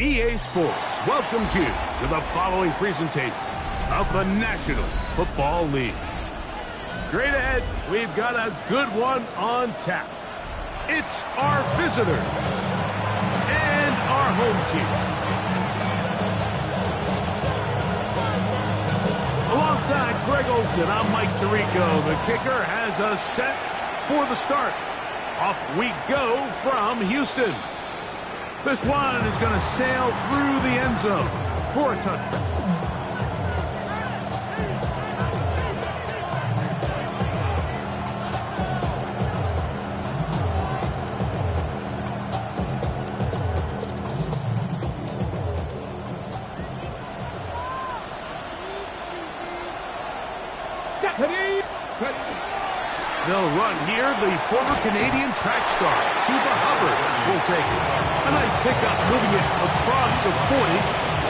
EA Sports welcomes you to the following presentation of the National Football League. Straight ahead, we've got a good one on tap. It's our visitors and our home team. Alongside Greg Olson, I'm Mike Tirico. The kicker has us set for the start. Off we go from Houston. This one is going to sail through the end zone for a touchback. They'll run here. The former Canadian track star, Chuba Hubbard, will take it. A nice pickup moving it across the 40.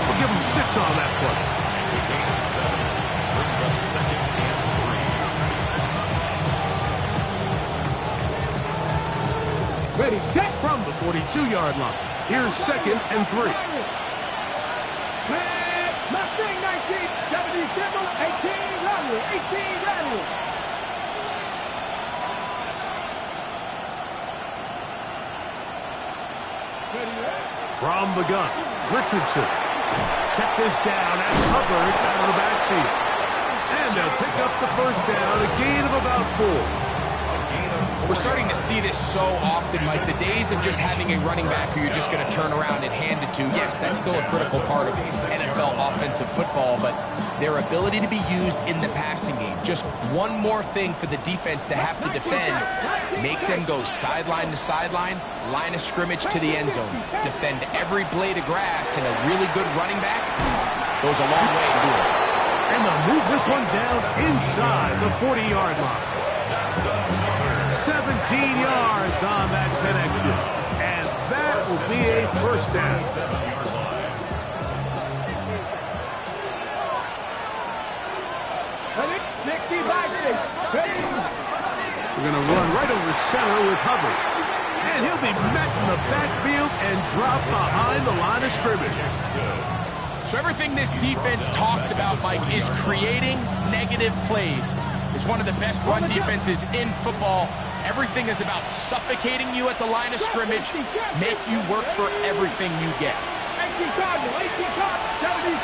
We'll give him 6 on that play. It's a gain of 7. Brings up 2nd and 3. Ready, set from the 42-yard line. Here's 2nd and 3. Mustang 19, 77, 18, Rattle, 18, Rattle. From the gun, Richardson. Check this down as Hubbard out of the backfield. And they'll pick up the first down, a gain of about 4. We're starting to see this so often, Mike. The days of just having a running back who you're just going to turn around and hand it to, yes, that's still a critical part of NFL offensive football, but their ability to be used in the passing game, just one more thing for the defense to have to defend, make them go sideline to sideline, line of scrimmage to the end zone, defend every blade of grass, and a really good running back goes a long way to do it. And they'll move this one down inside the 40-yard line. 17 yards on that connection. And that will be a first down. We're going to run right over center with Hubbard. And he'll be met in the backfield and drop behind the line of scrimmage. So everything this defense talks about, Mike, is creating negative plays. It's one of the best run defenses in football. Everything is about suffocating you at the line of scrimmage, make you work for everything you get. 18 Cardinal, 18 Cardinal, 17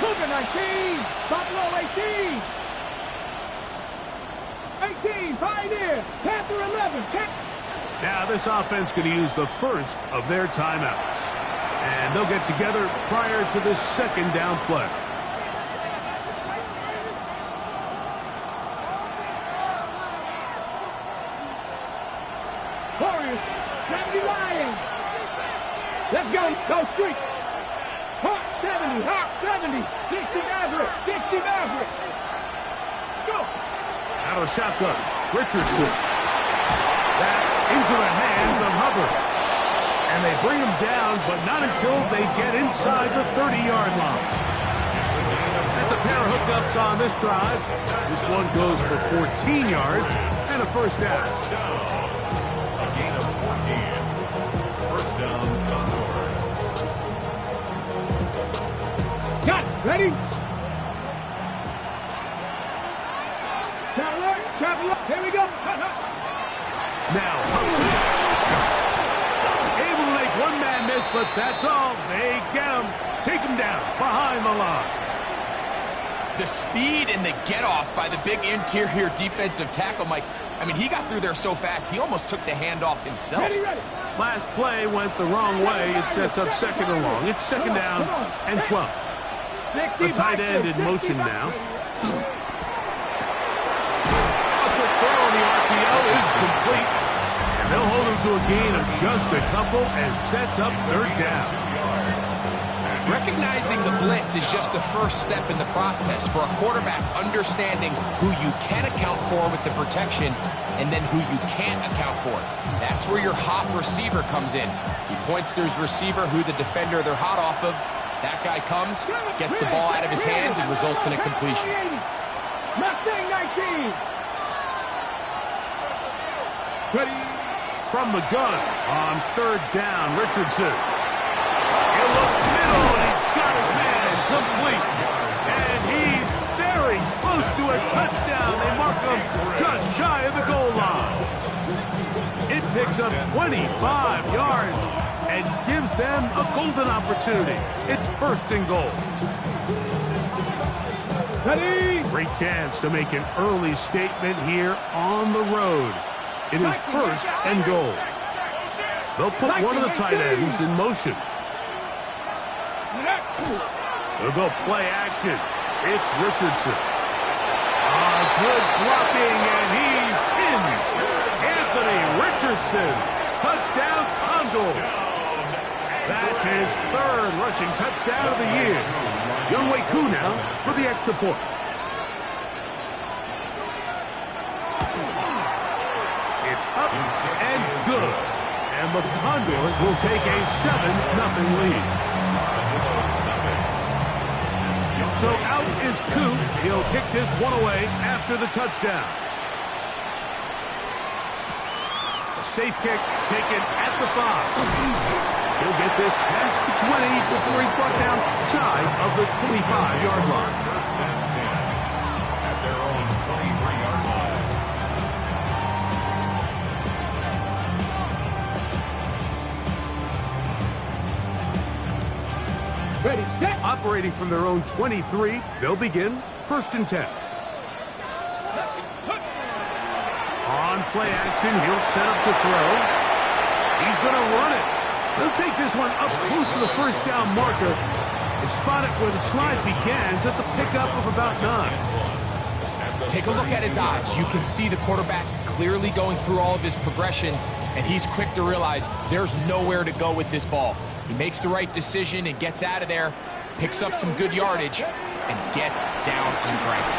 Cougar 19, Buffalo 18. 18, Pioneer, Panther 11. Now this offense going to use the first of their timeouts. And they'll get together prior to the second down play. Warriors, 70 Lions. Let's go street. Hawk 70, 60 Maverick, 60 Maverick. Go. Out of shotgun, Richardson. That into the hands of Hubbard. And they bring him down, but not until they get inside the 30-yard line. That's a pair of hookups on this drive. This one goes for 14 yards and a first down. A gain of 14. First down, Condors. Got it. Ready? Traveler. Here we go. Now, Hubbard. Able to make one man miss, but that's all. They get him. Take him down behind the line. The speed and the get-off by the big interior defensive tackle, Mike. I mean, he got through there so fast, he almost took the handoff himself. Ready. Last play went the wrong way. It sets up second and long. It's second down and 12. The tight end in motion now. A quick throw on the RPO is complete. And they'll hold him to a gain of just a couple and sets up third down. Recognizing the blitz is just the first step in the process for a quarterback understanding who you can account for with the protection and then who you can't account for. That's where your hot receiver comes in. He points to his receiver who the defender they're hot off of. That guy comes, gets the ball out of his hands, and results in a completion. Mustang 19. Ready, from the gun on third down. Richardson. He'll look middle, and he's got his man complete. And he's very close to a touchdown. They mark him just shy of the goal line. It picks up 25 yards and gives them a golden opportunity. It's first and goal. Ready? Great chance to make an early statement here on the road. It is first and goal. They'll put one of the tight ends in motion. They'll go play action. It's Richardson. Good blocking, and he's in. Anthony Richardson. Touchdown, Condors. That's his third rushing touchdown of the year. Younghoe Koo now for the extra point. It's up and good. And the Condors will take a 7-0 lead. So out is Koo. He'll kick this one away after the touchdown. A safe kick taken at the 5. He'll get this past the 20 before he's brought down shy of the 25-yard line. First and 10 at their own 23-yard line. Ready, set. Operating from their own 23, they'll begin first and 10. On play action, he'll set up to throw. He's going to run it. They'll take this one up close to the first down marker. They spot it where the slide begins. That's a pickup of about 9. Take a look at his eyes. You can see the quarterback clearly going through all of his progressions, and he's quick to realize there's nowhere to go with this ball. He makes the right decision and gets out of there, picks up some good yardage, and gets down on the ground.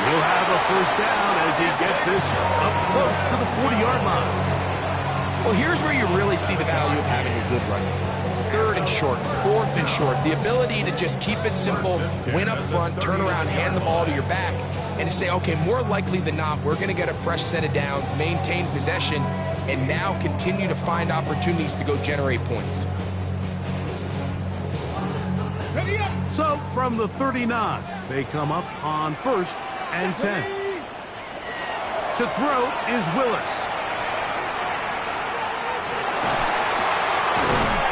He'll have a first down as he gets this up close to the 40-yard line. Well, here's where you really see the value of having a good run. Third and short, fourth and short. The ability to just keep it simple, win up front, turn around, hand the ball to your back, and to say, okay, more likely than not, we're going to get a fresh set of downs, maintain possession, and now continue to find opportunities to go generate points. Ready up. So from the 39, they come up on first and 10. To throw is Willis.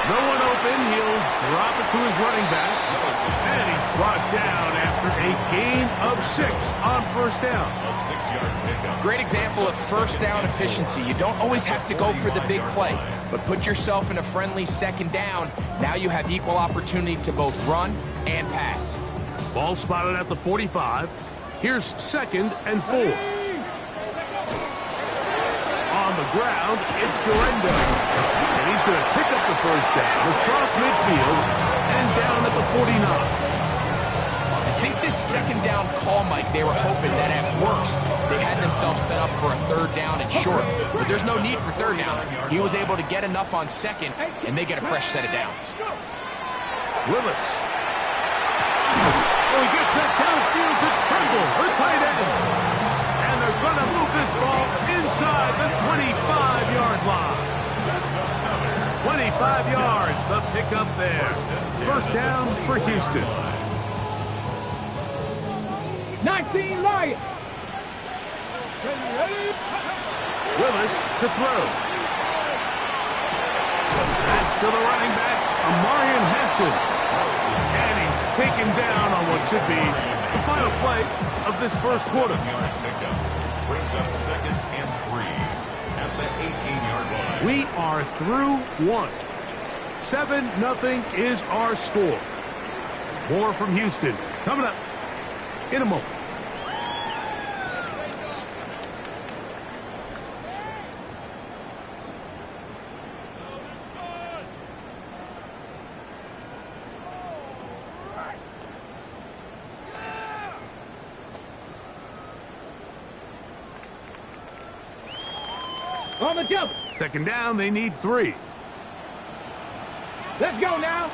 No one open. He'll drop it to his running back. And he's brought down after a gain of 6 on first down. A 6-yard pickup. Great example of first down efficiency. You don't always have to go for the big play, but put yourself in a friendly second down. Now you have equal opportunity to both run and pass. Ball spotted at the 45. Here's second and 4. On the ground, it's Garendo. And he's going to pick up the first down across midfield and down at the 49. I think this second down call, Mike, they were hoping that at worst they had themselves set up for a third down and short. But there's no need for third down. He was able to get enough on second, and they get a fresh set of downs. Willis. Oh, he gets that downfield to Tremble, the tight end. And they're going to move this ball inside the 25-yard line. 25 yards, the pickup there. First down for Houston. 19 Lions. Ready. Willis to throw. That's to the running back, Amarian Hampton. And he's taken down on what should be the final play of this first quarter. 7-yard pickup. Brings up second and 3 at the 18-yard line. We are through one. 7-0 is our score. More from Houston coming up in a moment. On the double. Second down, they need 3. Let's go now.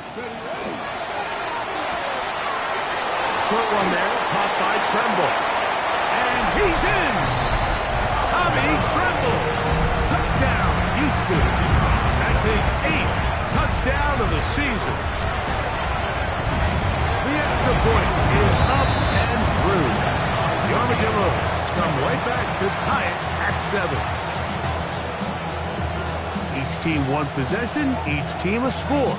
Short one there, caught by Tremble. And he's in! Tommy Tremble. Touchdown, Houston. That's his 8th touchdown of the season. The extra point is up and through. The Armadillos come right back to tie it at 7. Each team one possession, each team a score.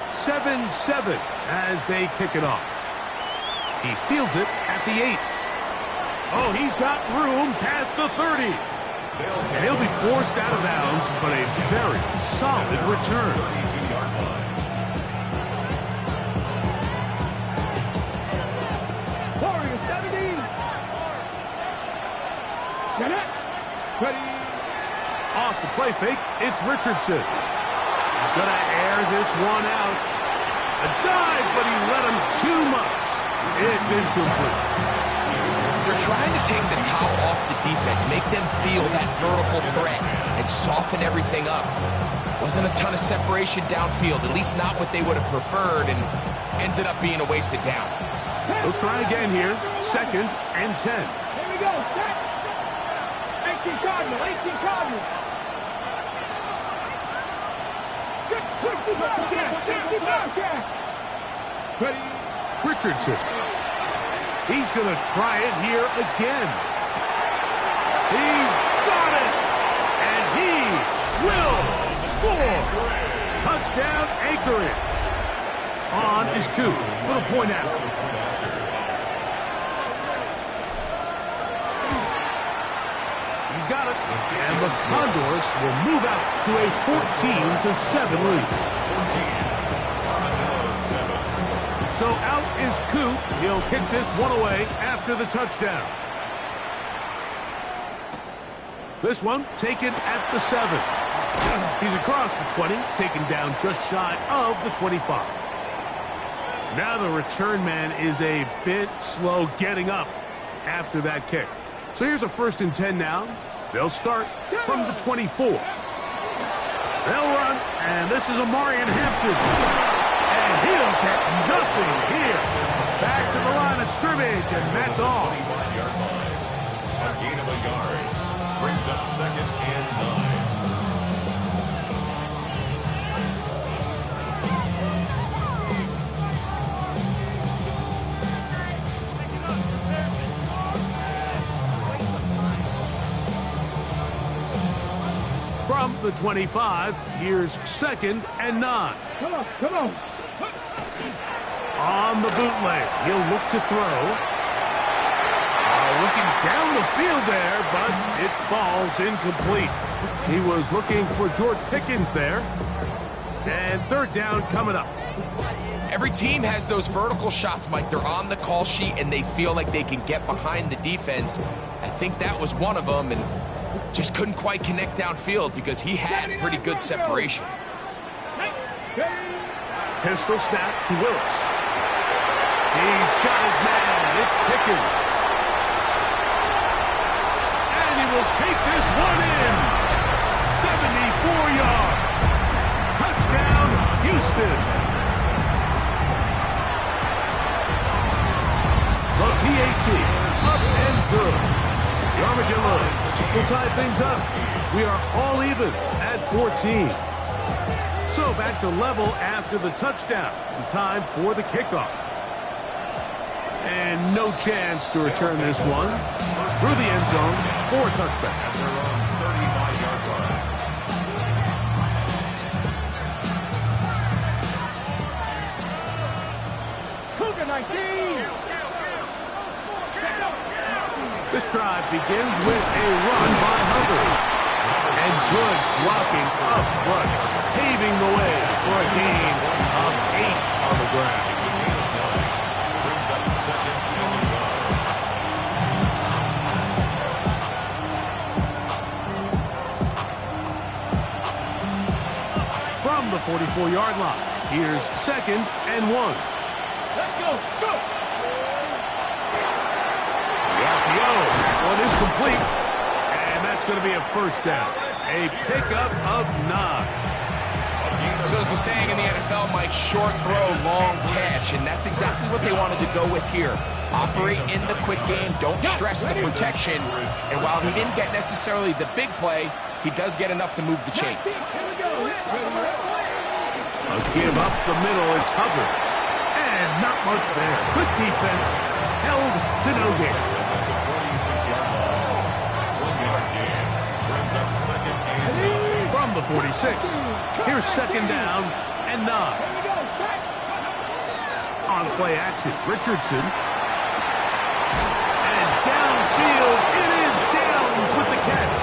7-7 as they kick it off. He fields it at the 8. Oh, he's got room past the 30. And he'll be forced out of bounds, but a very solid return. 32-yard line. Warriors 70. Get it. Ready. Off the play fake, it's Richardson. He's going to air this one out. A dive, but he let him too much. It's incomplete. They're trying to take the top off the defense, make them feel that vertical threat, and soften everything up. Wasn't a ton of separation downfield, at least not what they would have preferred, and ended up being a wasted down. We'll try again here. 2nd and 10. Here we go. Set. 18 Cardinal. 18 Cardinal. Good. Ready. Richardson. He's going to try it here again. He's got it. And he will score. Touchdown, Anchorage. On is Coop for the point after. He's got it. And the Condors will move out to a 14-7 lead. So out is Coop. He'll kick this one away after the touchdown. This one taken at the 7. He's across the 20, taken down just shy of the 25. Now the return man is a bit slow getting up after that kick. So here's a 1st and 10 now. They'll start from the 24. They'll run, and this is Amarian Hampton. And he'll get nothing here. Back to the line of scrimmage, and that's all. 25-yard line. A gain of a yard. Brings up 2nd and 9. From the 25, here's 2nd and 9. Come on. Come on. On the bootleg, he'll look to throw. Looking down the field there, but it falls incomplete. He was looking for George Pickens there. And 3rd down coming up. Every team has those vertical shots, Mike. They're on the call sheet, and they feel like they can get behind the defense. I think that was one of them, and just couldn't quite connect downfield because he had pretty good separation. Pistol snap to Willis. He's got his man. It's Pickens. And he will take this one in. 74 yards. Touchdown, Houston. The PAT, up and good. The Armadillos will tie things up. We are all even at 14. So back to level after the touchdown. Time for the kickoff. And no chance to return this one. Through the end zone for a touchback. At their own 35-yard line. Cougar 19. This drive begins with a run by Hubbard. And good blocking up front, paving the way for a gain of 8 on the ground. It's a gain of 9. Brings up 2nd and 1. From the 44-yard line, here's 2nd and 1. Let's go. Let's go. The RPO, that one is complete. And that's going to be a 1st down. A pickup of 9. A gain So there's a saying in the NFL, Mike, short throw, long catch, and that's exactly what they wanted to go with here. Operate in the quick game, don't stress the protection, and while he didn't get necessarily the big play, he does get enough to move the chains. A give up the middle, it's Hubbard. And not much there. Good defense, held to no gain. From the 46, here's second down and 9. On play action, Richardson. And downfield, it is Downs with the catch.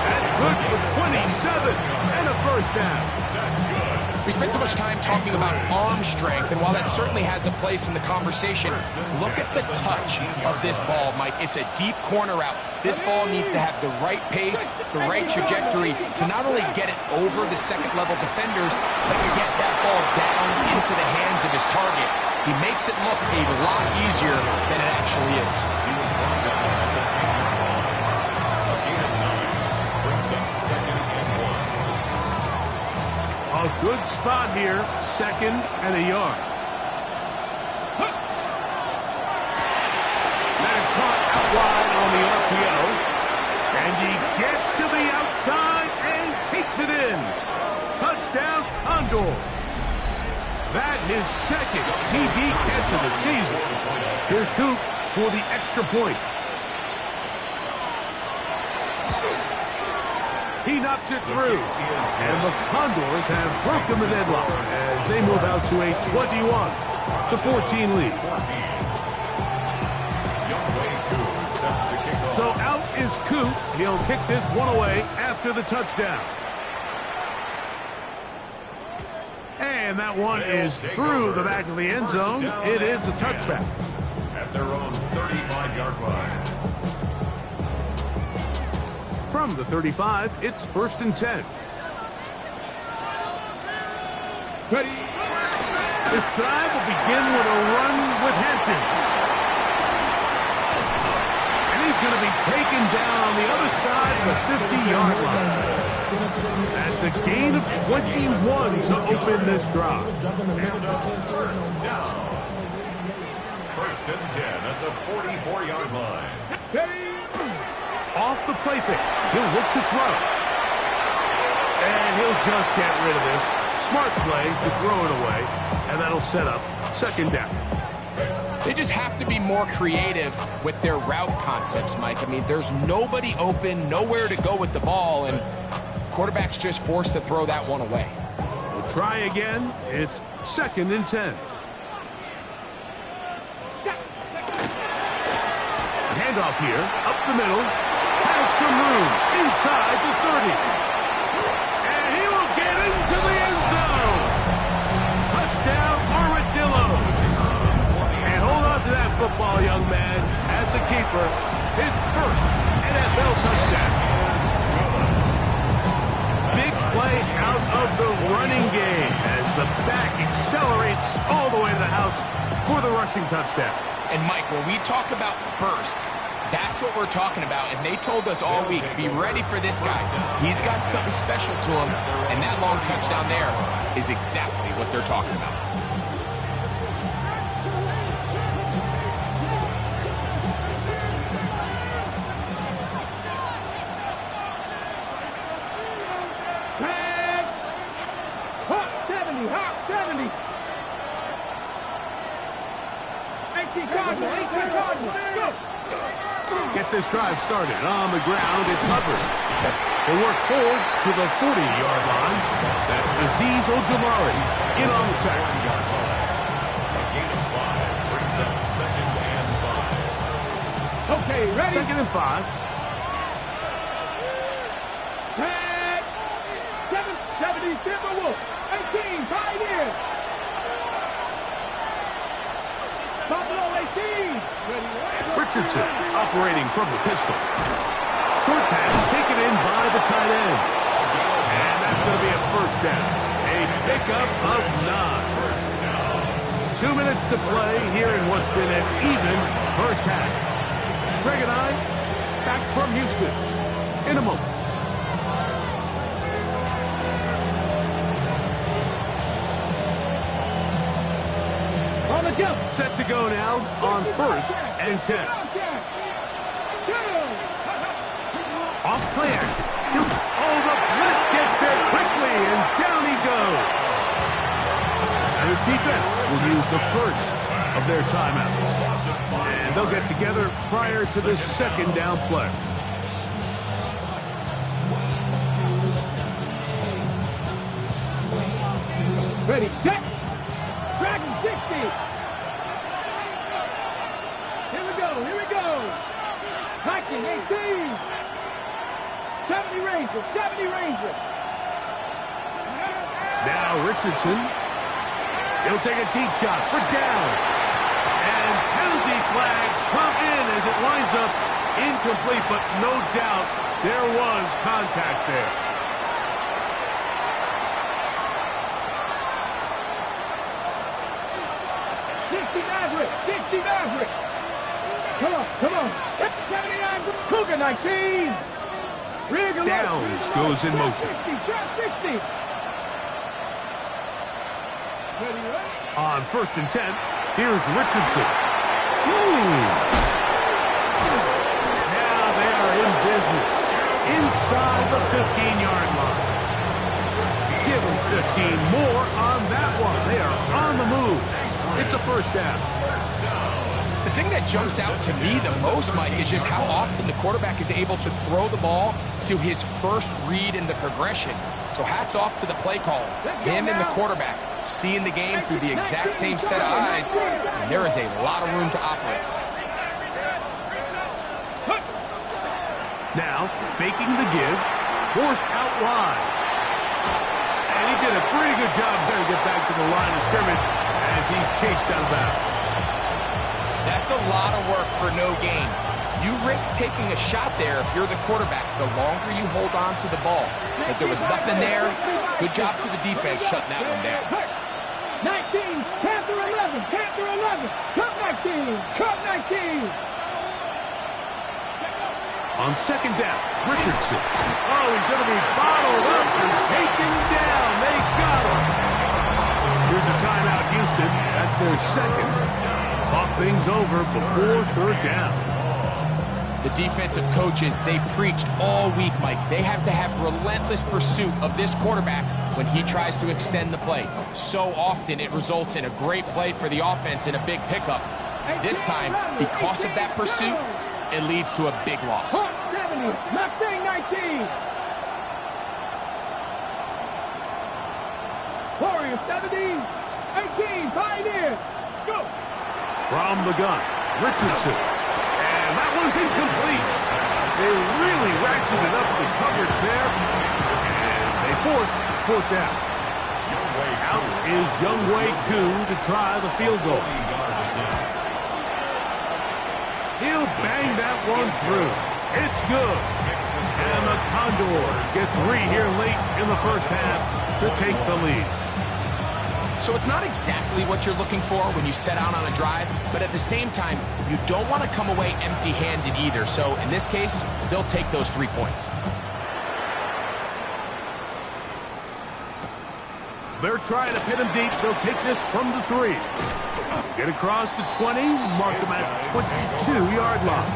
That's good for 27 and a first down. That's good. We spent so much time talking about arm strength, and while that certainly has a place in the conversation, look at the touch of this ball, Mike. It's a deep corner route. This ball needs to have the right pace, the right trajectory to not only get it over the second-level defenders, but to get that ball down into the hands of his target. He makes it look a lot easier than it actually is. A good spot here, second and a yard. That is caught out wide on the RPO. And he gets to the outside and takes it in. Touchdown, Condors. That his second TD catch of the season. Here's Coop for the extra point. He knocks it through. And the Condors have broken the deadlock as they move out to a 21-14 lead. So out is Coop. He'll kick this one away after the touchdown. And that one is through the back of the end zone. It is a touchback. At their own 35-yard line. From the 35, it's 1st and 10. Ready. This drive will begin with a run with Hampton. And he's going to be taken down on the other side of the 50-yard line. That's a gain of 21 to open this drive. First down. 1st and 10 at the 44-yard line. Ready. Off the play fake. He'll look to throw. And he'll just get rid of this. Smart play to throw it away. And that'll set up second down. They just have to be more creative with their route concepts, Mike. I mean, there's nobody open, nowhere to go with the ball, and quarterback's just forced to throw that one away. We'll try again. It's 2nd and 10. Handoff here, up the middle. Has some room inside the 30. And he will get into the end zone. Touchdown, Armadillos. And hold on to that football, young man. That's a keeper. His first NFL touchdown. Big play out of the running game as the back accelerates all the way to the house for the rushing touchdown. And, Mike, when we talk about burst, that's what we're talking about, and they told us all week, be ready for this guy. He's got something special to him, and that long touchdown there is exactly what they're talking about. Hawk 70, Hawk 70. 18 Cardinals, 18 Cardinals. Go. Get this drive started. On the ground, it's Hubbard. They work forward to the 40-yard line. That's Azeez Ojulari in on the tackle. A gain of 5 brings up 2nd and 5. Okay, ready. 2nd and 5. Tag. 770 Timberwolves. 18 Pioneers. Buffalo 18. Richardson operating from the pistol. Short pass taken in by the tight end. And that's going to be a first down. A pickup of 9. 2 minutes to play here in what's been an even first half. Greg and I back from Houston in a moment. Go. Set to go now on 1st and 10. Off play action. Oh, the blitz gets there quickly, and down he goes. And this defense will use the first of their timeouts. And they'll get together prior to this second down play. Ready, set. Dragon 60. Here we go, here we go. Hiking 18. 70 Rangers, 70 Rangers. Now Richardson. He'll take a deep shot for down. And penalty flags come in as it lines up incomplete, but no doubt there was contact there. Maverick. Come on, come on. 79, Cougar 19. Downs goes in motion. 60. On 1st and 10, here's Richardson. Now they are in business inside the 15-yard line. Give them 15 more on that one. They are on the move. It's a first down. The thing that jumps out to me the most, Mike, is just how often the quarterback is able to throw the ball to his first read in the progression. So hats off to the play caller, him and the quarterback, seeing the game through the exact same set of eyes, and there is a lot of room to operate. Now, faking the give, forced out wide. And he did a pretty good job there to get back to the line of scrimmage as he's chased out of bounds. That's a lot of work for no gain. You risk taking a shot there if you're the quarterback the longer you hold on to the ball. But there was nothing there. Good job to the defense shutting that one down. 19, Panther 11, Cup 19. On 2nd down, Richardson. Oh, he's going to be bottled up and taken down. They got him. Here's a timeout, Houston. That's their second. Talk things over before 3rd down. The defensive coaches, they preached all week, Mike. They have to have relentless pursuit of this quarterback when he tries to extend the play. So often it results in a great play for the offense and a big pickup. This time, because of that pursuit, it leads to a big loss. 70, Mustang 19. Warrior 70, 18, Pioneer. Go. From the gun, Richardson. And that one's incomplete. They really ratcheted up the coverage there. And they force 4th down. Out is Younghoe Koo to try the field goal. He'll bang that one through. It's good. And the Condors get 3 here late in the first half to take the lead. So it's not exactly what you're looking for when you set out on a drive, but at the same time, you don't want to come away empty-handed either. So in this case, they'll take those 3 points. They're trying to pin him deep. They'll take this from the 3. Get across the 20, mark them at the 22-yard line.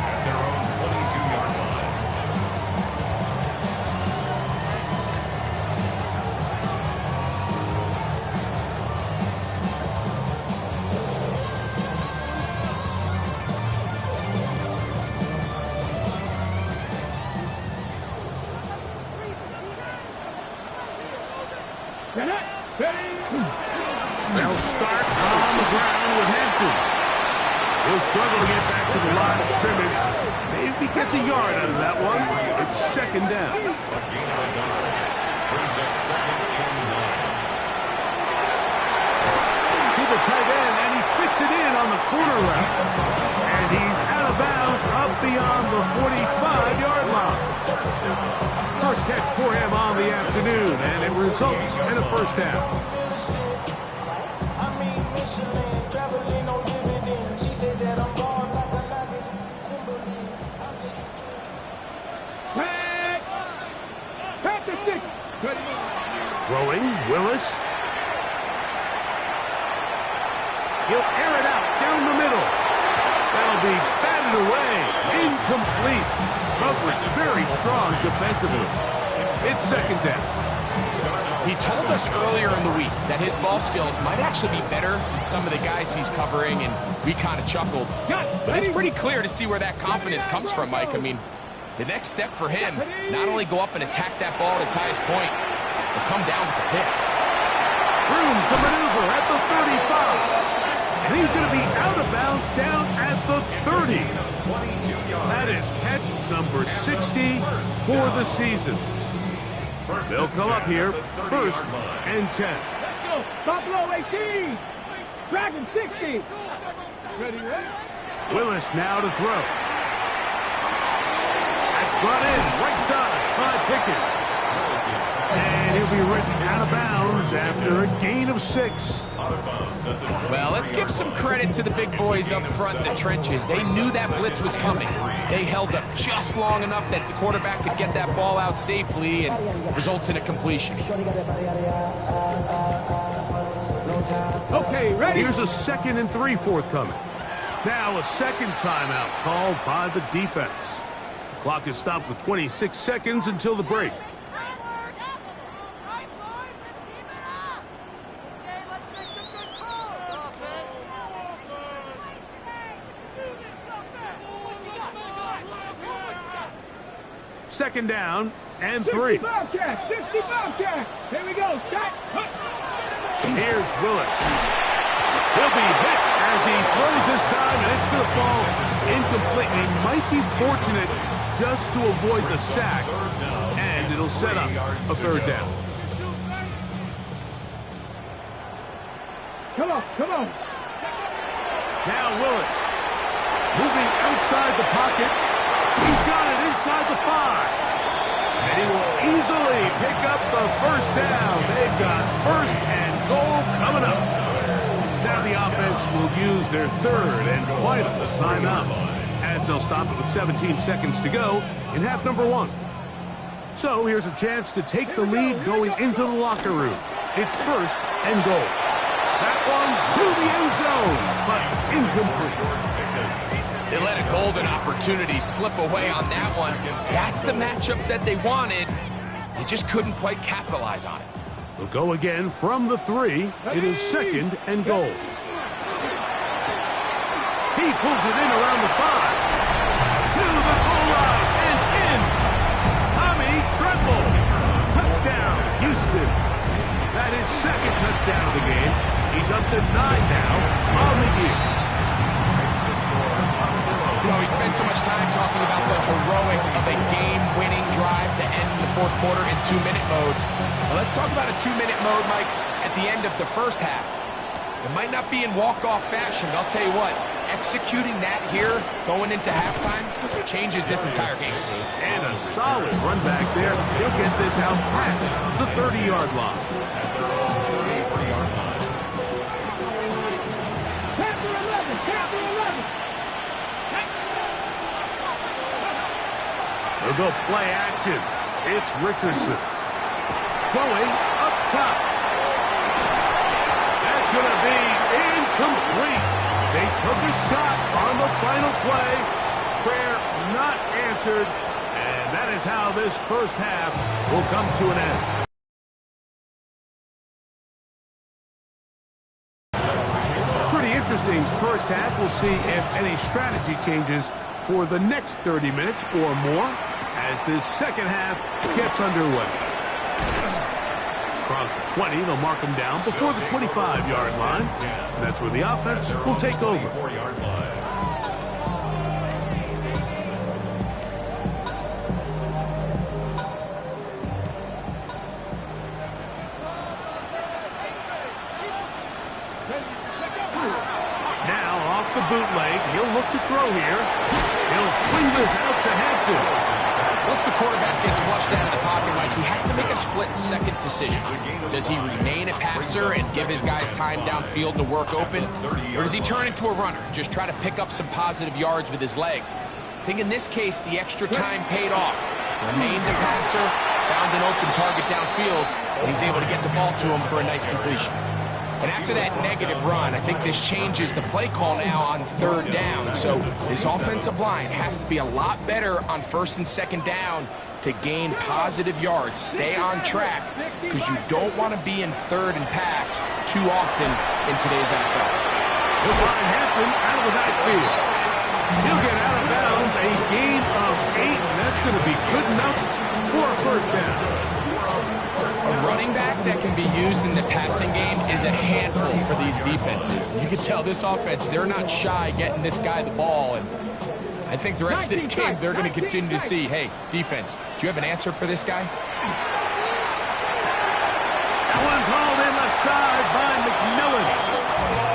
At their own 22-yard line. They'll start on the ground with Hampton. He'll struggle to get back to the line of scrimmage. Maybe gets a yard out of that one. It's 2nd down. Brings up 2nd and 9. To the tight end, and he fits it in on the corner route. And he's out of bounds up beyond the 45-yard line. First catch for him on the afternoon, and it results in a first down. Throwing, Willis. be batted away. Incomplete. Coverage very strong defensively. It's second down. He told us earlier in the week that his ball skills might actually be better than some of the guys he's covering, and we kind of chuckled. But it's pretty clear to see where that confidence comes from, Mike. I mean, the next step for him, not only go up and attack that ball at its highest point, but come down with the pick. Room to maneuver at the 35. And he's going to be out of bounds down at the 30. That is catch number 60 for the season. They'll come up here, first and 10. Let's go. Buffalo 18. Dragon 60. Ready, ready? Willis now to throw. That's brought in, right side by Pickett. And he'll be written out of bounds after a gain of 6. Well, let's give some credit to the big boys up front in the trenches. They knew that blitz was coming. They held up just long enough that the quarterback could get that ball out safely, and results in a completion. Okay, ready? Here's a 2nd and 3 forthcoming. Now a second timeout called by the defense. The clock is stopped with 26 seconds until the break. Second down and 3. 60 Bobcat. 60 Bobcat. Here we go. Shot. Here's Willis. He'll be hit as he throws this time, and it's going to fall incomplete. And he might be fortunate just to avoid the sack, and it'll set up a 3rd down. Come on, come on. Now Willis moving outside the pocket. He's got it inside the 5. And he will easily pick up the first down. They've got 1st and goal coming up. Now the offense will use their 3rd and final timeout, as they'll stop it with 17 seconds to go in half number 1. So here's a chance to take the lead going into the locker room. It's 1st and goal. That one to the end zone, but incomplete. They let a golden opportunity slip away on that one. That's the matchup that they wanted. They just couldn't quite capitalize on it. We'll go again from the 3. It is 2nd and goal. He pulls it in around the 5. To the goal line and in. Tommy Tremble. Touchdown, Houston. That is 2nd touchdown of the game. He's up to 9 now on the year. You know, we spent so much time talking about the heroics of a game-winning drive to end the 4th quarter in 2-minute mode. Well, let's talk about a 2-minute mode, Mike, at the end of the 1st half. It might not be in walk-off fashion, but I'll tell you what, executing that here, going into halftime, changes this entire game. And a solid run back there. He'll get this out past the 30-yard line. They'll go play action. It's Richardson. Going up top. That's going to be incomplete. They took a shot on the final play. Prayer not answered. And that is how this 1st half will come to an end. Pretty interesting 1st half. We'll see if any strategy changes for the next 30 minutes or more as this 2nd half gets underway. Across the 20, they'll mark them down before the 25-yard line. And that's where the offense will take over. Now off the bootleg, he'll look to throw here. He'll swing this out to Hampton. Once the quarterback gets flushed out of the pocket, Mike, he has to make a split-second decision. Does he remain a passer and give his guys time downfield to work open? Or does he turn into a runner, just try to pick up some positive yards with his legs? I think in this case, the extra time paid off. Remained a passer, found an open target downfield, and he's able to get the ball to him for a nice completion. And after that negative run, I think this changes the play call now on third down. So this offensive line has to be a lot better on first and second down to gain positive yards. Stay on track, because you don't want to be in third and pass too often in today's NFL. He'll find Hampton out of the backfield. He'll get out of bounds, a gain of 8, and that's going to be good enough for a first down. A running back that can be used in the passing game is a handful for these defenses. You can tell this offense, they're not shy getting this guy the ball, and I think the rest of this game, they're going to continue to see, hey, defense, do you have an answer for this guy? That one's hauled in the side by McMillan.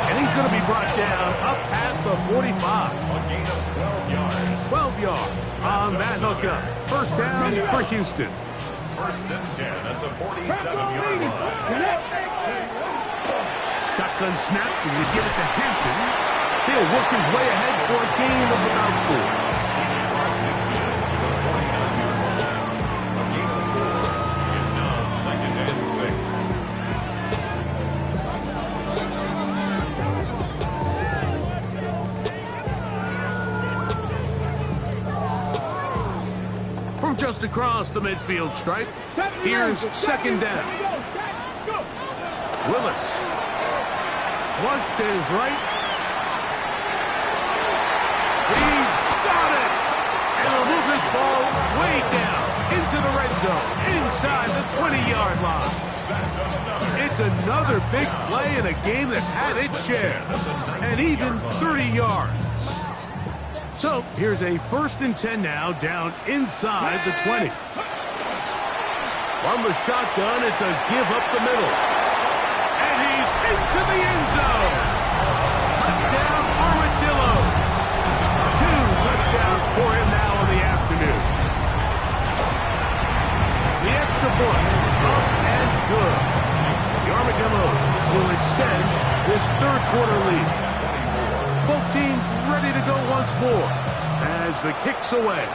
And he's going to be brought down up past the 45. A gain of 12 yards. 12 yards on that hookup. First down for Houston. First and 10 at the 47-yard line. Shotgun snap, and you give it to Hampton. He'll work his way ahead for a gain of about 4. It's now second and 6. From just across the midfield stripe, here's second down. Willis flushed to his right. He's got it! And he'll move this ball way down into the red zone, inside the 20-yard line. It's another big play in a game that's had its share, and even 30 yards. So here's a first and 10 now, down inside the 20. From the shotgun, it's a give up the middle. And he's into the end zone. Touchdown, Armadillos. 2 touchdowns for him now in the afternoon. The extra point, up and good. The Armadillos will extend this third quarter lead. Both teams ready to go once more as the kick's away.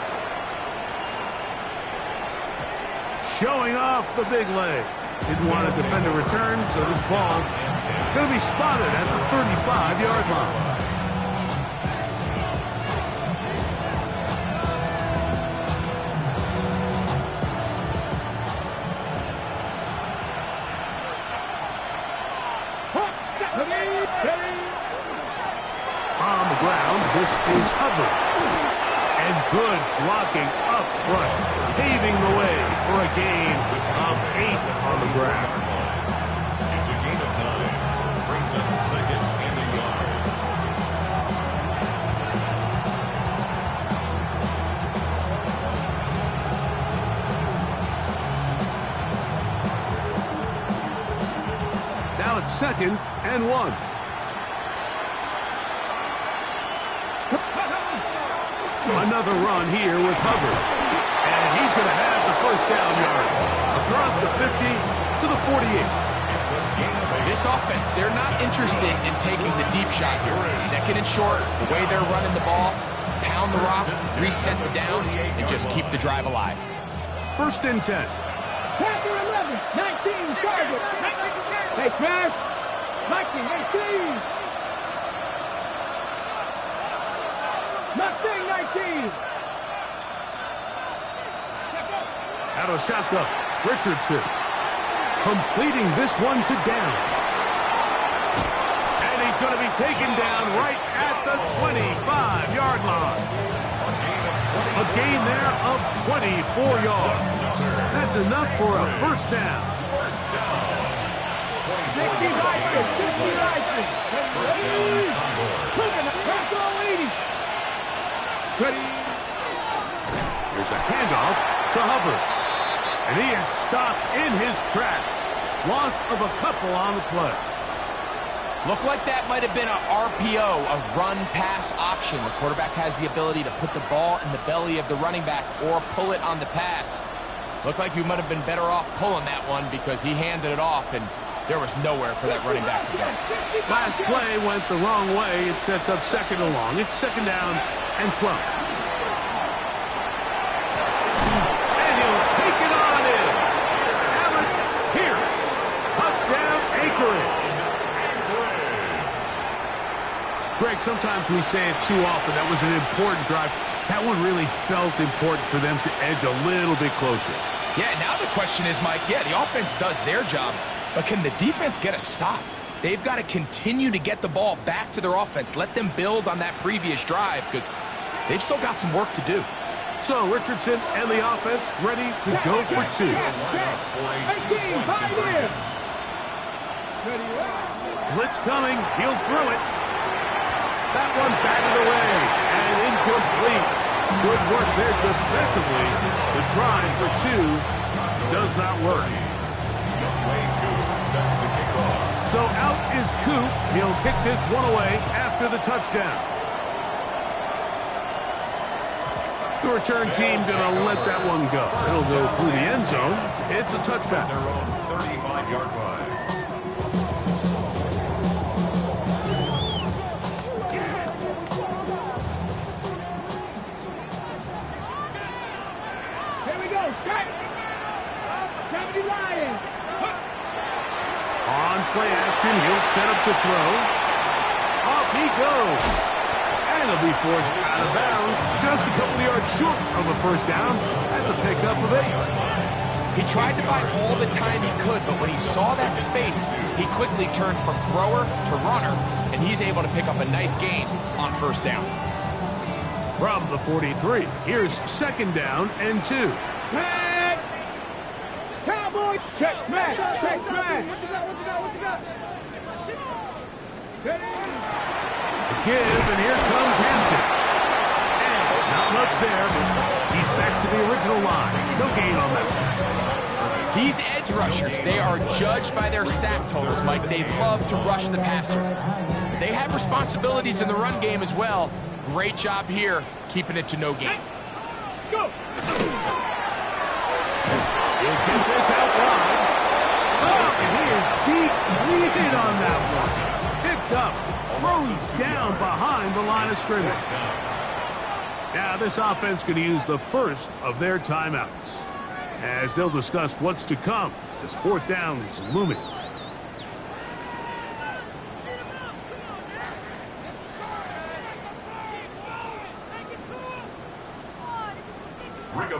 Showing off the big leg. Didn't want to defend a return, so this ball going to be spotted at the 35-yard line. On the ground, this is Hubbard. And good blocking up front, paving the way for a gain of 8 on the ground. It's a gain of 9. Brings up second and a yard. Now it's second and 1. Another run here with Hubbard. And he's going to have the first down yard. Across the 50 to the 48. This offense, they're not interested in taking the deep shot here. Second and short, the way they're running the ball, pound the rock, reset the downs, and just keep the drive alive. First and 10. Panther 11, 19, target. Hey, Smash. Mustang 18. Mustang 19. Out of shotgun, Richardson completing this one to Downs. And he's going to be taken down right at the 25-yard line. A gain there of 24 yards. That's enough for a first down. 60 Rice, 60 Rice. Here's a handoff to Hubbard. And he is stopped in his tracks. Loss of a couple on the play. Looked like that might have been a RPO, a run-pass option. The quarterback has the ability to put the ball in the belly of the running back or pull it on the pass. Looked like he might have been better off pulling that one because he handed it off, and there was nowhere for that running back to go. Last play went the wrong way. It sets up second and long. It's second down and 12. And he'll take it on in. Allen Pierce. Touchdown, Anchorage. Greg, sometimes we say it too often. That was an important drive. That one really felt important for them to edge a little bit closer. Yeah, now the question is, Mike, yeah, the offense does their job, but can the defense get a stop? They've got to continue to get the ball back to their offense. Let them build on that previous drive because they've still got some work to do. So Richardson and the offense ready to go for two. 18, 5 in. Blitz coming. He'll throw it. That one batted away and incomplete. Good work there defensively. The try for two does not work. So out is Coop. He'll kick this one away after the touchdown. The return team going to let that one go. It'll go through the end zone. It's a touchback. Their own 35-yard line. Here we go. Strike. 70 Lions. On play action, he'll set up to throw. Off he goes. And he'll be forced out of bounds. Just a couple of yards short of a first down. That's a pickup of 8. He tried to buy all the time he could, but when he saw that space, he quickly turned from thrower to runner, and he's able to pick up a nice gain on first down. From the 43, here's second down and 2. Smash. Cowboys. Check smash. Check smash. What you got? Give, and here comes Hampton. And not much there. He's back to the original line. No gain on that one. These edge rushers, they are judged by their sack totals, Mike. They love to rush the passer. But they have responsibilities in the run game as well. Great job here, keeping it to no gain. Let's go. He'll get this out wide. Oh, and he is deep-leaded on that one. Picked up. Thrown down behind the line of scrimmage. Now this offense going to use the first of their timeouts as they'll discuss what's to come as fourth down is looming.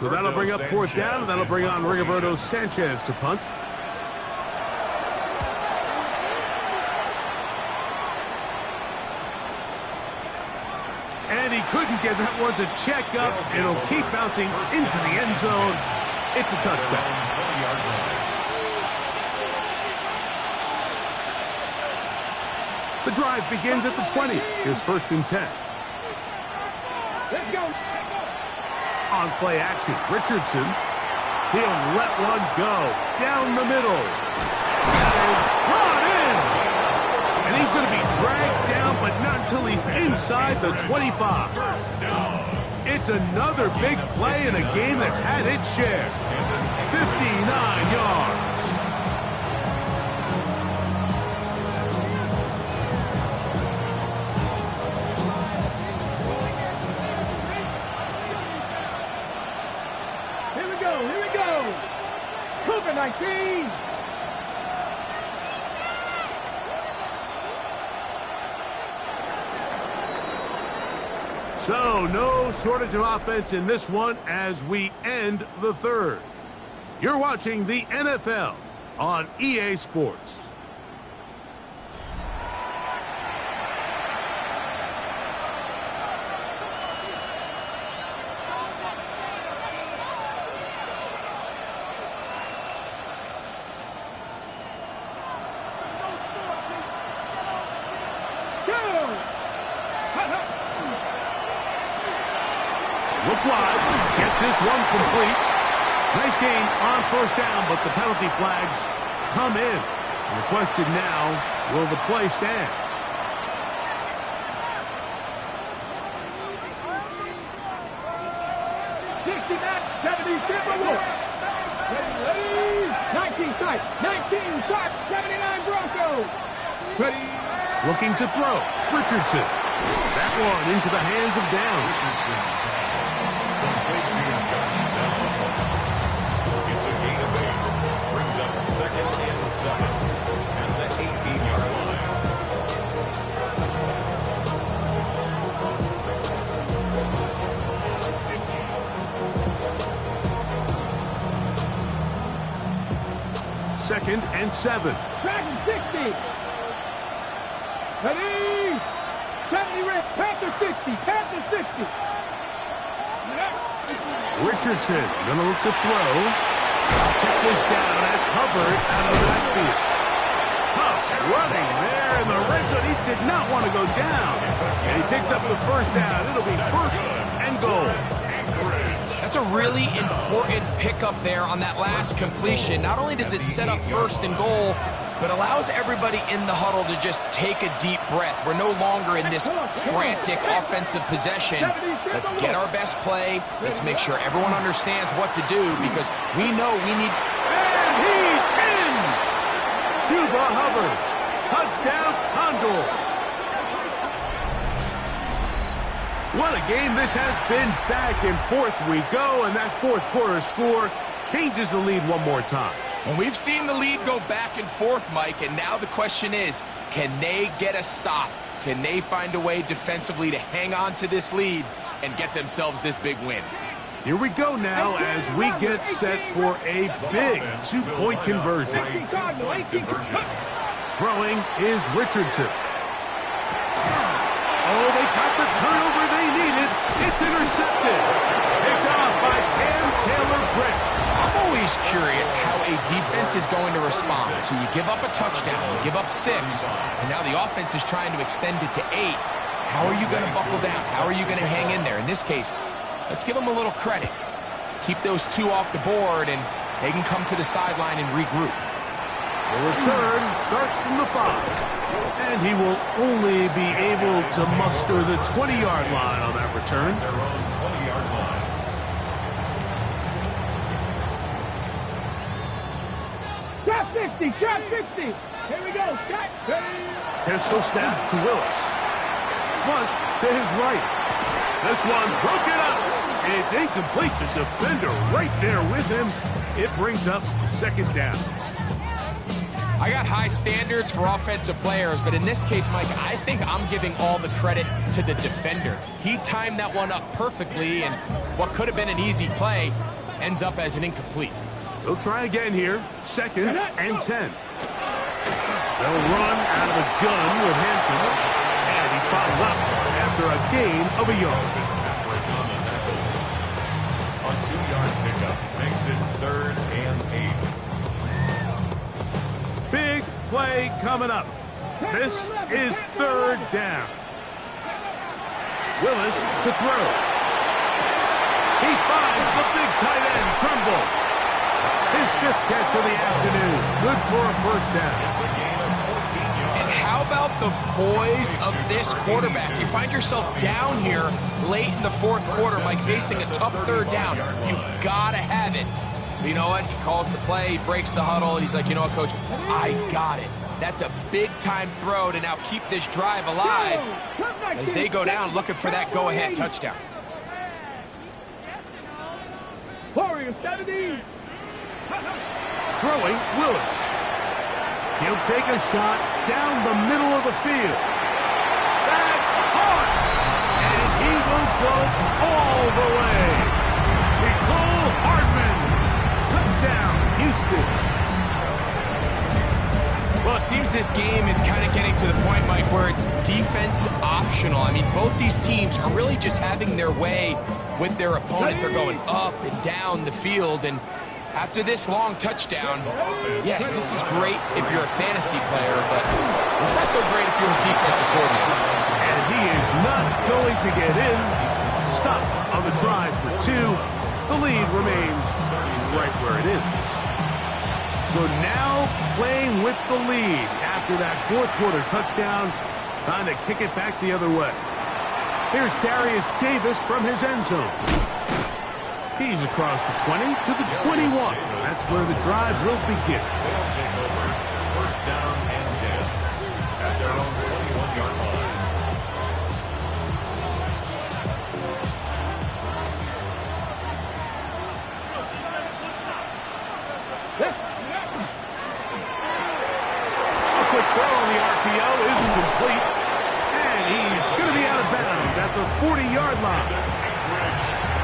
So that'll bring up fourth down, and that'll bring on Rigoberto Sanchez to punt. And he couldn't get that one to check up. It'll keep bouncing into the end zone. It's a touchback. The drive begins at the 20. Here's first and 10. Let's go. On play action, Richardson. He'll let one go down the middle. That is brought in. And he's going to be dragged down, but not until he's inside the 25. It's another big play in a game that's had its share. 59 yards. Here we go. Cougar 19. So, no shortage of offense in this one as we end the third. You're watching the NFL on EA Sports. Look wide. Get this one complete. Nice gain on first down, but the penalty flags come in. And the question now, will the play stand? Ready. 19 sights. 19 shots. 79 Broncos. Ready. Looking to throw. Richardson. That one into the hands of Downs. It's a gain of 8. Brings up second and 7 at the 18-yard line. 2nd and 7. Dragon 60. Ready? 70 red. Panther 60. Panther 60. Richardson going to look to throw. Kick this down. That's Hubbard out of the backfield. Tough running there in the red zone. He did not want to go down. And he picks up the first down. It'll be 1st and goal. That's a really important pickup there on that last completion. Not only does it set up 1st and goal, but allows everybody in the huddle to just take a deep breath. We're no longer in this frantic offensive possession. Let's get our best play. Let's make sure everyone understands what to do because we know we need... And he's in! Chuba Hubbard. Touchdown, Condors. What a game this has been. Back and forth we go, and that 4th quarter score changes the lead one more time. And we've seen the lead go back and forth, Mike, and now the question is, can they get a stop? Can they find a way defensively to hang on to this lead and get themselves this big win? Here we go now as we get set for a big 2-point conversion. Throwing is Richardson. Oh, they got the turnover they needed. It's intercepted. Picked off by Cam Taylor-Britt. I'm always curious how a defense is going to respond. So you give up a touchdown, you give up 6, and now the offense is trying to extend it to 8. How are you going to buckle down? How are you going to hang in there? In this case, let's give them a little credit. Keep those 2 off the board, and they can come to the sideline and regroup. The return starts from the 5. And he will only be able to muster the 20-yard line on that return. Their own 20-yard line. Trap 60. Trap 60. Here we go. Shot. Pistol snap to Willis. Flush to his right. This one broken up. It's incomplete. The defender right there with him. It brings up 2nd down. I got high standards for offensive players, but in this case, Mike, I think I'm giving all the credit to the defender. He timed that one up perfectly, and what could have been an easy play ends up as an incomplete. They'll try again here. 2nd and 10. They'll run out of the gun with Hampton, and he followed up after a gain of a yard. A 2-yard pickup makes it 3rd and 8. Big play coming up. This is 3rd down. Willis to throw. He finds the big tight end, Trumbull. His 5th catch of the afternoon. Good for a 1st down. It's a gain of 14 yards. And how about the poise of this quarterback? You find yourself down here late in the 4th quarter, Mike, facing a tough 3rd down. You've got to have it. You know what? He calls the play, he breaks the huddle, and he's like, you know what, Coach? I got it. That's a big-time throw to now keep this drive alive as they go down looking for that go-ahead touchdown. Warriors 70. Throwing, Willis. He'll take a shot down the middle of the field. That's hard. And he will go all the way. Nicole Hardman. Touchdown, Houston. Well, it seems this game is kind of getting to the point, Mike, where it's defense optional. I mean, both these teams are really just having their way with their opponent. They're going up and down the field, and after this long touchdown, yes, this is great if you're a fantasy player, but it's not so great if you're a defensive coordinator. And he is not going to get in. Stop on the drive for 2. The lead remains right where it is. So now playing with the lead after that 4th quarter touchdown, trying to kick it back the other way. Here's Darius Davis from his end zone. He's across the 20 to the 21. That's where the drive will begin. They'll take over 1st down and 10 at their own 21-yard line. A quick throw on the RPO is complete. And he's going to be out of bounds at the 40-yard line.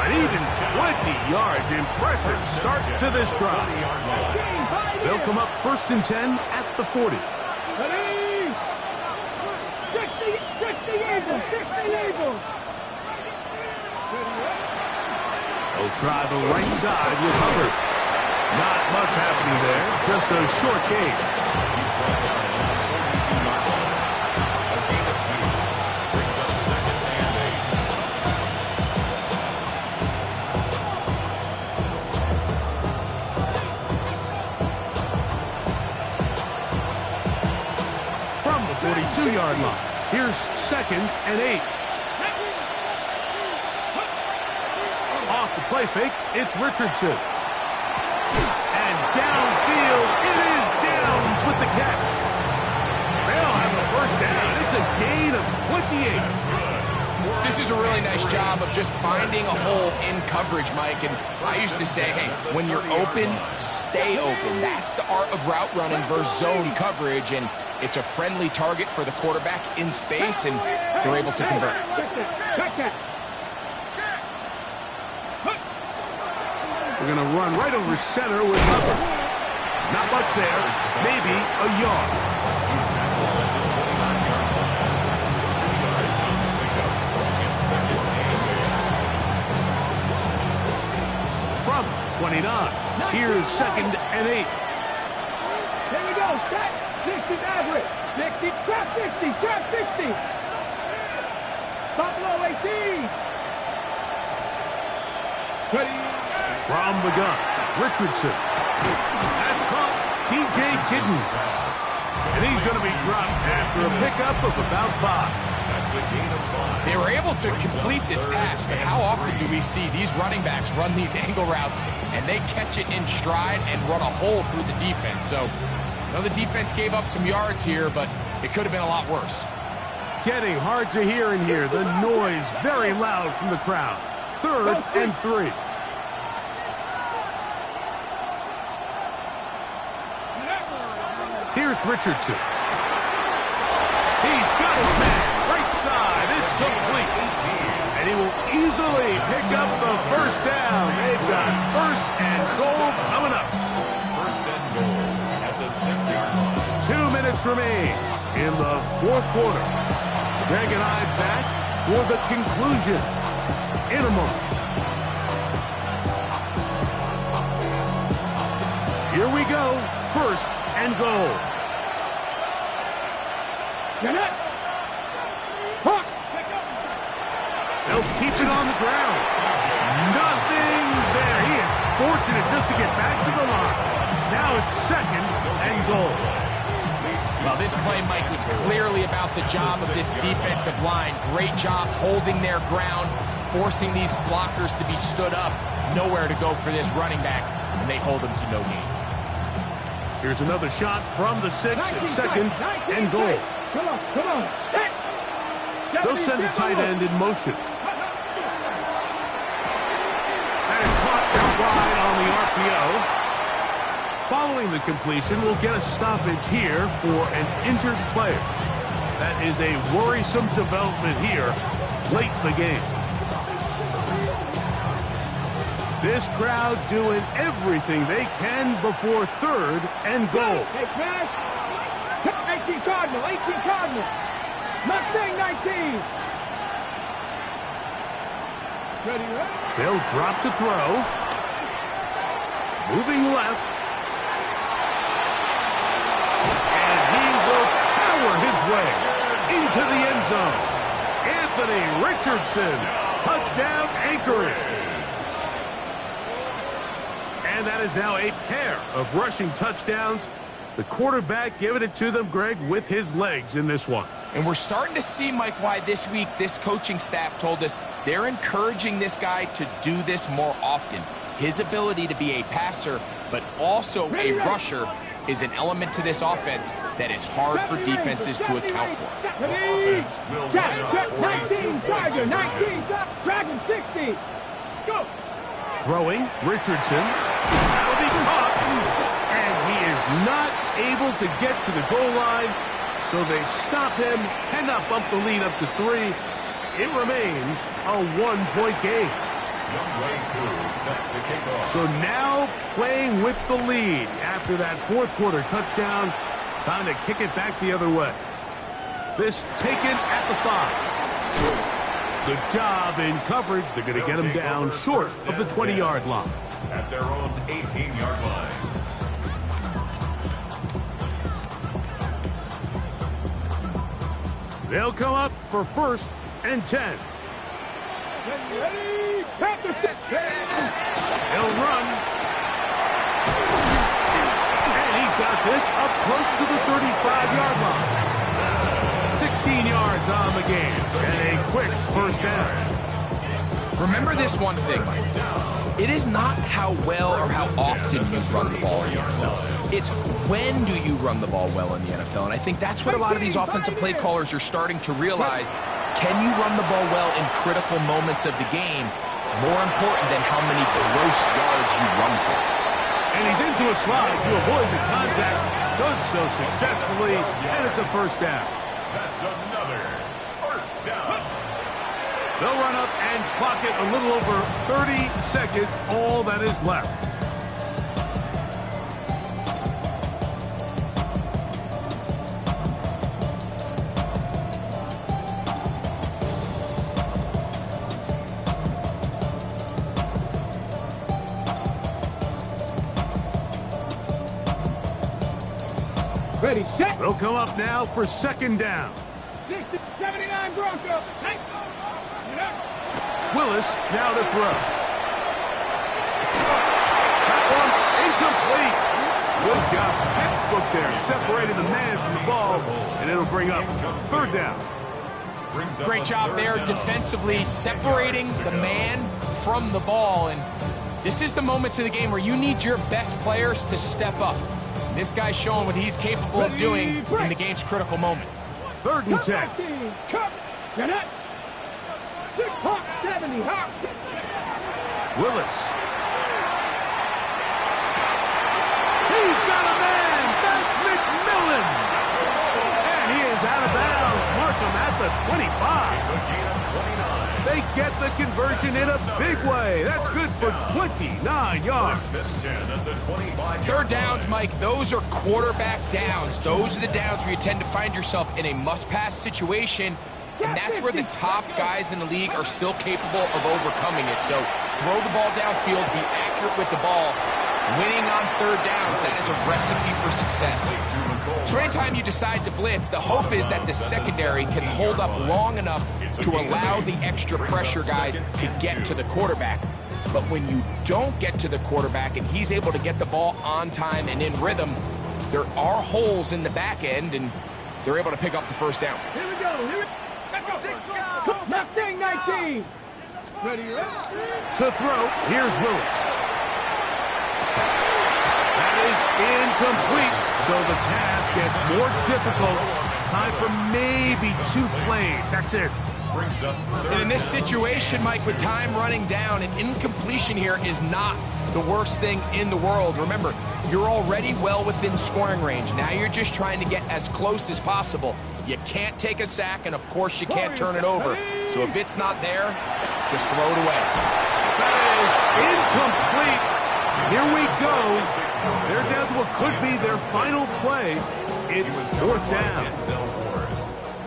An even 20 yards. Impressive start to this drive. They'll come up 1st and 10 at the 40. Ready? 60 Eagles, 60 Eagles. They'll try the right side with Hubbard. Not much happening there, just a short gain. Brings up 2nd and 8. From the 42-yard line, here's 2nd and 8. Off the play fake, it's Richardson. And downfield, it is Downs with the catch. They'll have the 1st down. It's a gain of 28. This is a really nice job of just finding a hole in coverage, Mike. And I used to say, hey, when you're open, stay open. That's the art of route running versus zone coverage. And it's a friendly target for the quarterback in space, and they're able to convert. Check that. We're going to run right over center with Hubbard. Not much there. Maybe a yard. From 29, here's 2nd and 8. Here we go. Set. 60 average. 60. Trap 60. Trap 60. Buffalo AC. Ready. From the gun, Richardson. That's caught. DJ Kiddens. And he's going to be dropped after a pickup of about 5. That's a gain of 5. They were able to complete this pass, but how often do we see these running backs run these angle routes and they catch it in stride and run a hole through the defense? So, I know the defense gave up some yards here, but it could have been a lot worse. Getting hard to hear in here. The noise very loud from the crowd. 3rd and 3. Here's Richardson. He's got his man. Right side. It's complete. And he will easily pick up the 1st down. They've got 1st and goal coming up. 1st and goal at the 6-yard line. 2 minutes remain in the 4th quarter. Greg and I back for the conclusion in a moment. Here we go. 1st and goal. Get it. Hook. They'll keep it on the ground. Nothing there. He is fortunate just to get back to the line. Now it's 2nd and goal. Well, this play, Mike, was clearly about the job of this defensive line. Great job holding their ground, forcing these blockers to be stood up. Nowhere to go for this running back, and they hold him to no gain. Here's another shot from the 6 at 2nd and goal. Come on. Set. They'll send a tight end in motion. And it's caught out wide on the RPO. Following the completion, we'll get a stoppage here for an injured player. That is a worrisome development here late in the game. This crowd doing everything they can before 3rd and goal. Hey, pass. 18 Cardinal. Mustang 19. Ready. They'll drop to throw. Moving left. And he will power his way into the end zone. Anthony Richardson, touchdown anchorage. And that is now a pair of rushing touchdowns. The quarterback giving it to them, Greg, with his legs in this one. And we're starting to see, Mike, why this week this coaching staff told us they're encouraging this guy to do this more often. His ability to be a passer, but also a rusher, is an element to this offense that is hard for defenses to account for. Offense will line up for a 19, 19, Dragon 60. Go. Throwing, Richardson. That'll be caught. And he is not able to get to the goal line, so they stop him, cannot bump the lead up to 3. It remains a 1-point game. midway through, set to kick off. So now playing with the lead after that fourth quarter touchdown. Time to kick it back the other way. This taken at the 5. Good job in coverage. They're going to get him down short of the 20-yard line. At their own 18-yard line. They'll come up for 1st and 10. Ready? He'll run. And he's got this up close to the 35-yard line. 16 yards on the game. And a quick first down. Remember this one thing, Mike. It is not how well or how often you run the ball in the NFL. It's when do you run the ball well in the NFL. And I think that's what a lot of these offensive play callers are starting to realize. Can you run the ball well in critical moments of the game? More important than how many gross yards you run for. And he's into a slide to avoid the contact. Does so successfully, and it's a first down. That's another first down. They'll run up and clock it a little over 30 seconds, all that is left. Ready, set. They'll come up now for 2nd down. 79 Bronco. Willis now to throw. That one incomplete. Good job. Textbook there, separating the man from the ball, and it'll bring up 3rd down. Great job there defensively, separating the man from the ball. And this is the moments of the game where you need your best players to step up. And this guy's showing what he's capable of doing in the game's critical moment. 3rd and 10. Cut. Get it. 70. Willis. He's got a man. That's McMillan. And he is out of bounds. Mark him at the 25. They get the conversion in a big way. That's good for 29 yards. 3rd downs, Mike, those are quarterback downs. Those are the downs where you tend to find yourself in a must-pass situation. And that's where the top guys in the league are still capable of overcoming it. So throw the ball downfield, be accurate with the ball. Winning on 3rd downs, that is a recipe for success. So anytime you decide to blitz, the hope is that the secondary can hold up long enough to allow the extra pressure guys to get to the quarterback. But when you don't get to the quarterback and he's able to get the ball on time and in rhythm, there are holes in the back end, and they're able to pick up the 1st down. Here we go. Here we go. Mustang 19. Ready, To throw, here's Willis. That is incomplete, so the task gets more difficult. Time for maybe 2 plays. That's it. And in this situation, Mike, with time running down, an incompletion here is not the worst thing in the world. Remember, you're already well within scoring range. Now you're just trying to get as close as possible. You can't take a sack, and of course you can't turn it over. So if it's not there, just throw it away. That is incomplete. Here we go. They're down to what could be their final play. It's 4th down.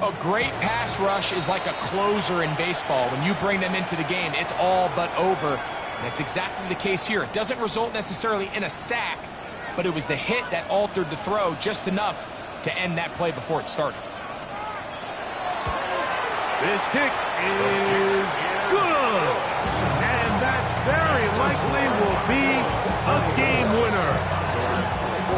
A great pass rush is like a closer in baseball. When you bring them into the game, it's all but over. And that's exactly the case here. It doesn't result necessarily in a sack, but it was the hit that altered the throw just enough to end that play before it started. This kick is good. And that very likely will be a game winner.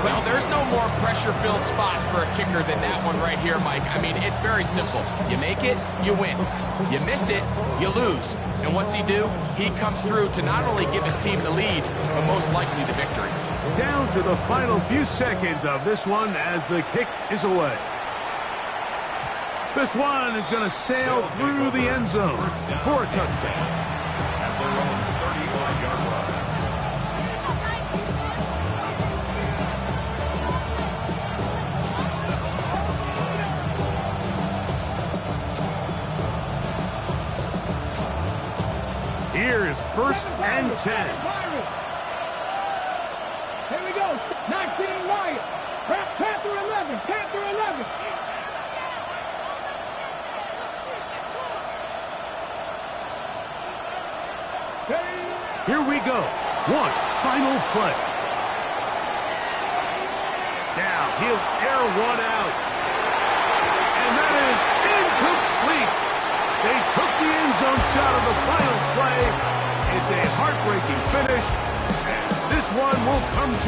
Well, there's no more pressure-filled spot for a kicker than that one right here, Mike. I mean, it's very simple. You make it, you win. You miss it, you lose. And what's he do? He comes through to not only give his team the lead, but most likely the victory. Down to the final few seconds of this one as the kick is away. This one is going to sail through the end zone for a touchdown. At their own 35-yard line. Here is 1st First and 10. Here we go. 19 Lions. Panther 11. Panther 11. Here we go. One final play. Now he'll air one out. And that is incomplete. They took the end zone shot of the final play. It's a heartbreaking finish. And this one will come to